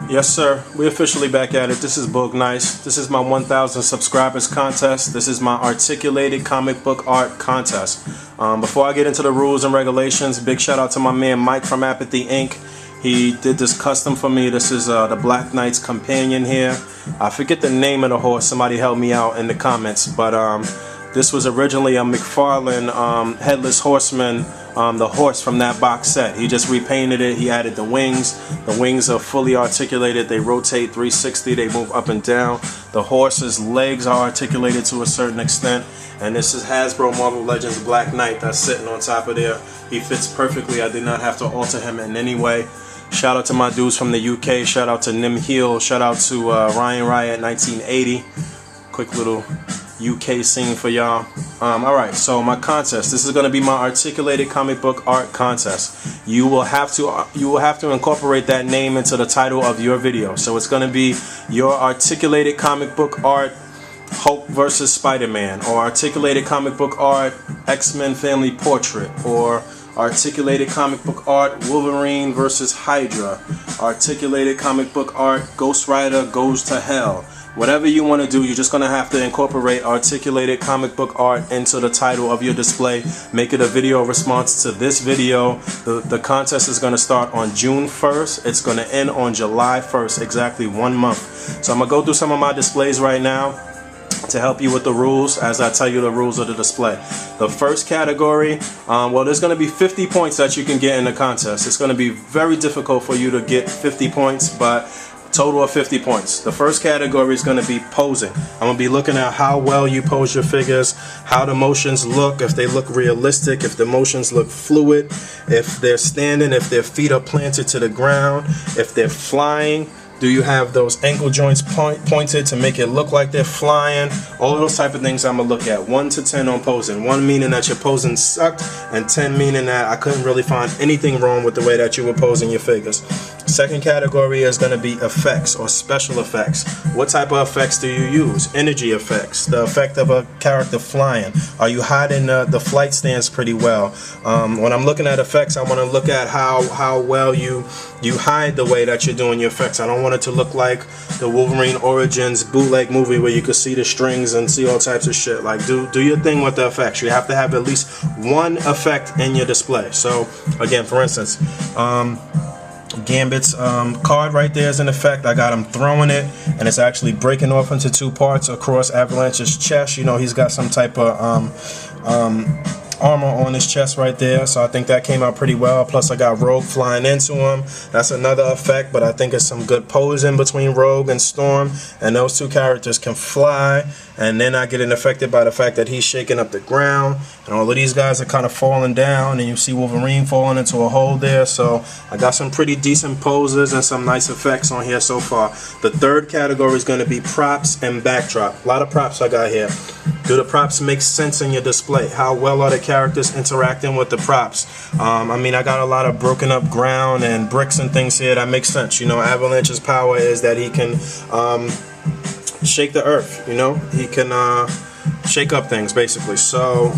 Yes, sir. We're officially back at it. This is Boog Nice. This is my 1,000 subscribers contest. This is my articulated comic book art contest. Before I get into the rules and regulations, big shout out to my man Mike from Apathy Inc. He did this custom for me. This is the Black Knight's companion here. I forget the name of the horse. Somebody help me out in the comments. But this was originally a McFarlane Headless Horseman, the horse from that box set. He just repainted it. He added the wings. The wings are fully articulated. They rotate 360. They move up and down. The horse's legs are articulated to a certain extent. And this is Hasbro Marvel Legends Black Knight that's sitting on top of there. He fits perfectly. I did not have to alter him in any way. Shout out to my dudes from the UK. Shout out to Nim Heel. Shout out to Ryan Riot 1980. Quick little UK scene for y'all. Alright, so my contest. This is going to be my articulated comic book art contest. You will have to incorporate that name into the title of your video. So it's going to be your articulated comic book art Hulk versus Spider-Man, or articulated comic book art X-Men Family Portrait, or articulated comic book art Wolverine versus Hydra, articulated comic book art Ghost Rider Goes to Hell. Whatever you want to do, you're just going to have to incorporate articulated comic book art into the title of your display. Make it a video response to this video. The contest is going to start on June 1st. It's going to end on July 1st, exactly 1 month. So I'm going to go through some of my displays right now to help you with the rules as I tell you the rules of the display. The first category, well, there's going to be 50 points that you can get in the contest. It's going to be very difficult for you to get 50 points, but total of 50 points. The first category is going to be posing. I'm going to be looking at how well you pose your figures, how the motions look, if they look realistic, if the motions look fluid, if they're standing, if their feet are planted to the ground, if they're flying. Do you have those ankle joints pointed to make it look like they're flying? All of those type of things I'm going to look at. 1 to 10 on posing. 1 meaning that your posing sucked, and 10 meaning that I couldn't really find anything wrong with the way that you were posing your figures. Second category is going to be effects or special effects. What type of effects do you use? Energy effects. The effect of a character flying. Are you hiding the flight stance pretty well? When I'm looking at effects, I want to look at how well you hide the way that you're doing your effects. I don't want it to look like the Wolverine Origins bootleg movie where you could see the strings and see all types of shit. Like, do your thing with the effects. You have to have at least one effect in your display. So again, for instance, Gambit's card right there is an effect. I got him throwing it, and it's actually breaking off into 2 parts across Avalanche's chest. You know, he's got some type of armor on his chest right there, so I think that came out pretty well. Plus I got Rogue flying into him. That's another effect, but I think it's some good posing between Rogue and Storm, and those 2 characters can fly, and they're not getting affected by the fact that he's shaking up the ground, and all of these guys are kind of falling down, and you see Wolverine falling into a hole there. So I got some pretty decent poses and some nice effects on here so far. The third category is going to be props and backdrop. A lot of props I got here. Do the props make sense in your display? How well are the characters interacting with the props? I mean, I got a lot of broken up ground and bricks and things here that make sense. You know, Avalanche's power is that he can shake the earth. You know, he can shake up things basically. So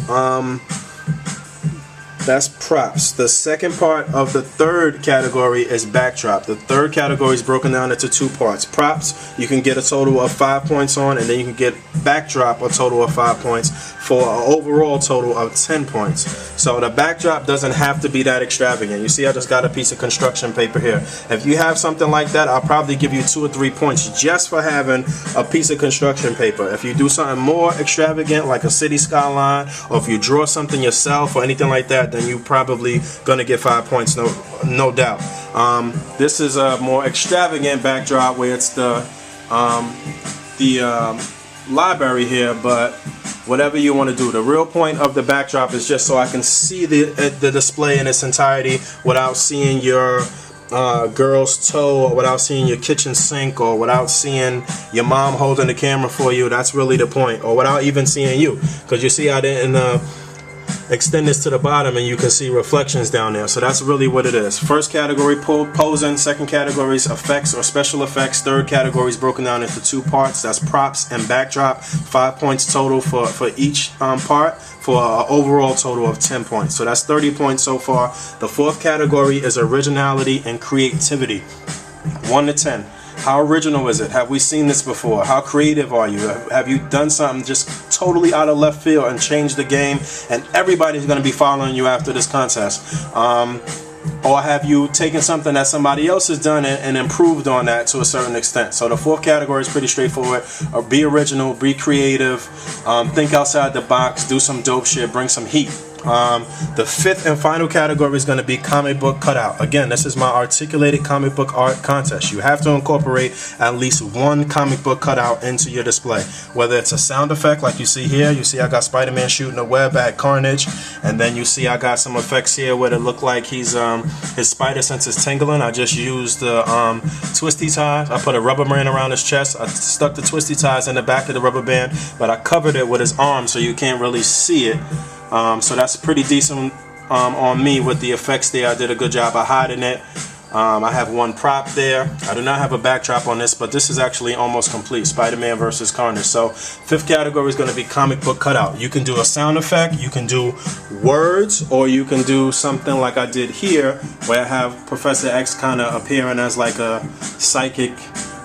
that's props. The second part of the third category is backdrop. The third category is broken down into 2 parts. Props, you can get a total of 5 points on, and then you can get backdrop a total of 5 points for an overall total of 10 points. So the backdrop doesn't have to be that extravagant. You see, I just got a piece of construction paper here. If you have something like that, I'll probably give you 2 or 3 points just for having a piece of construction paper. If you do something more extravagant, like a city skyline, or if you draw something yourself or anything like that, then you probably gonna get 5 points, no doubt. This is a more extravagant backdrop where it's the library here, but whatever you want to do. The real point of the backdrop is just so I can see the display in its entirety without seeing your girl's toe, or without seeing your kitchen sink, or without seeing your mom holding the camera for you. That's really the point. Or without even seeing you, because you see I didn't extend this to the bottom and you can see reflections down there. So that's really what it is. First category, posing. Second category is effects or special effects. Third category is broken down into 2 parts. That's props and backdrop. 5 points total for each part, for an overall total of 10 points. So that's 30 points so far. The fourth category is originality and creativity. 1 to 10. How original is it? Have we seen this before? How creative are you? Have you done something just totally out of left field and changed the game, and everybody's going to be following you after this contest? Or have you taken something that somebody else has done and improved on that to a certain extent? So the fourth category is pretty straightforward. Be original, be creative, think outside the box, do some dope shit, bring some heat. The fifth and final category is going to be comic book cutout. Again, this is my articulated comic book art contest. You have to incorporate at least one comic book cutout into your display. Whether it's a sound effect like you see here, you see I got Spider-Man shooting a web at Carnage, and then you see I got some effects here where it look like he's his spider sense is tingling. I just used the twisty ties. I put a rubber band around his chest. I stuck the twisty ties in the back of the rubber band, but I covered it with his arm so you can't really see it. So that's pretty decent on me with the effects there. I did a good job of hiding it. I have one prop there. I do not have a backdrop on this, but this is actually almost complete. Spider-Man versus Carnage. So fifth category is going to be comic book cutout. You can do a sound effect, you can do words, or you can do something like I did here, where I have Professor X kind of appearing as like a psychic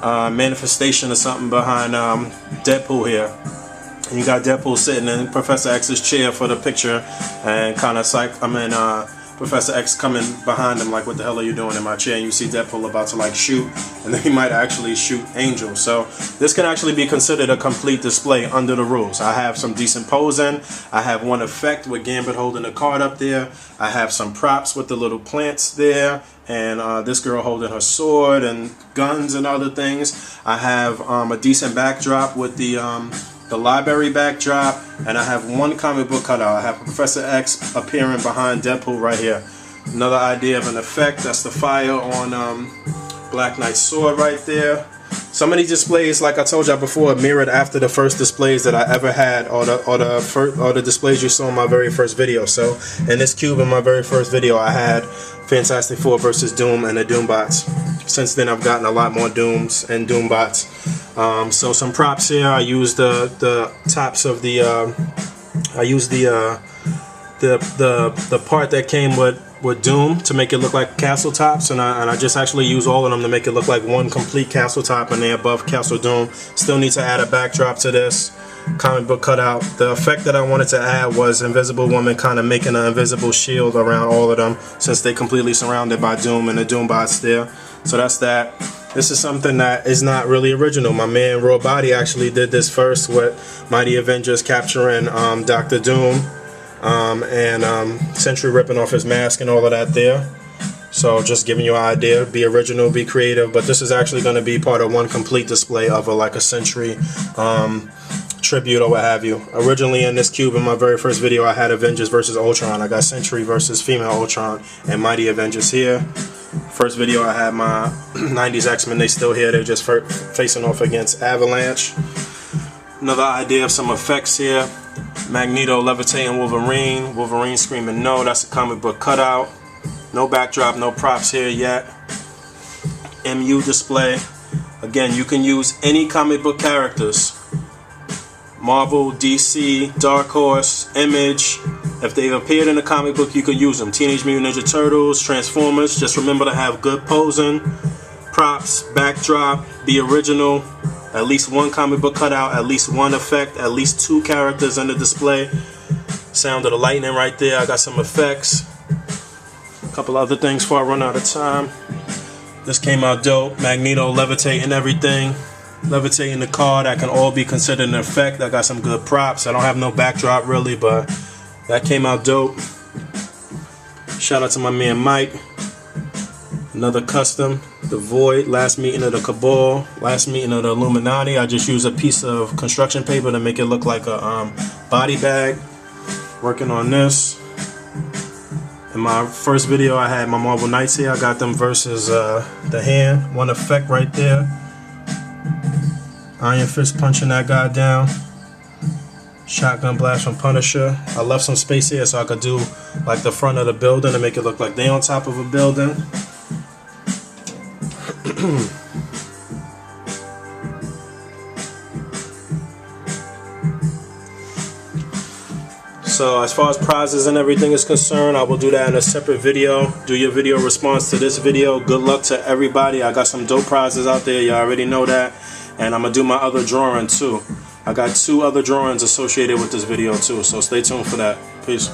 manifestation or something behind Deadpool here. And you got Deadpool sitting in Professor X's chair for the picture, and kind of Professor X coming behind him like, what the hell are you doing in my chair? And you see Deadpool about to like shoot, and then he might actually shoot Angel. So this can actually be considered a complete display under the rules. I have some decent posing. I have one effect with Gambit holding the card up there. I have some props with the little plants there, and this girl holding her sword and guns and other things. I have a decent backdrop with the library backdrop, and I have one comic book cutout. I have Professor X appearing behind Deadpool right here. Another idea of an effect, that's the fire on Black Knight's sword right there. Some of these displays, like I told y'all before, mirrored after the first displays that I ever had, or the displays you saw in my very first video. So in this cube in my very first video, I had Fantastic Four versus Doom and the Doombots. Since then, I've gotten a lot more Dooms and Doombots. So some props here. I used the tops of the the part that came with Doom to make it look like castle tops, and I just actually use all of them to make it look like one complete castle top, and they're above Castle Doom. Still need to add a backdrop to this comic book cutout. The effect that I wanted to add was Invisible Woman kind of making an invisible shield around all of them, since they're completely surrounded by Doom and the Doombots there. So that's that. This is something that is not really original. My man Raw Body actually did this first with Mighty Avengers capturing Dr. Doom and Sentry ripping off his mask and all of that there. So just giving you an idea. Be original, be creative. But this is actually going to be part of one complete display of like a Sentry tribute or what have you. Originally in this cube in my very first video, I had Avengers versus Ultron. I got Sentry versus female Ultron and Mighty Avengers here. First video I had my 90s X-Men. They still here. They're just facing off against Avalanche. Another idea of some effects here. Magneto levitating Wolverine. Wolverine screaming no. That's a comic book cutout. No backdrop, no props here yet. MU display. Again, you can use any comic book characters. Marvel, DC, Dark Horse, Image. If they've appeared in a comic book, you can use them. Teenage Mutant Ninja Turtles, Transformers. Just remember to have good posing, props, backdrop, be original. At least one comic book cutout, at least one effect, at least two characters in the display. Sound of the lightning right there. I got some effects. A couple other things before I run out of time. This came out dope. Magneto levitating everything. Levitating the car. That can all be considered an effect. I got some good props. I don't have no backdrop really, but that came out dope. Shout out to my man Mike. Another custom. The Void. Last meeting of the Cabal. Last meeting of the Illuminati. I just used a piece of construction paper to make it look like a body bag. Working on this. In my first video, I had my Marvel Knights here. I got them versus the Hand. One effect right there. Iron Fist punching that guy down. Shotgun blast from Punisher. I left some space here so I could do like the front of the building and make it look like they on top of a building. So as far as prizes and everything is concerned, I will do that in a separate video. Do your video response to this video. Good luck to everybody. I got some dope prizes out there. You already know that. And I'm going to do my other drawing too. I got 2 other drawings associated with this video too. So stay tuned for that. Peace.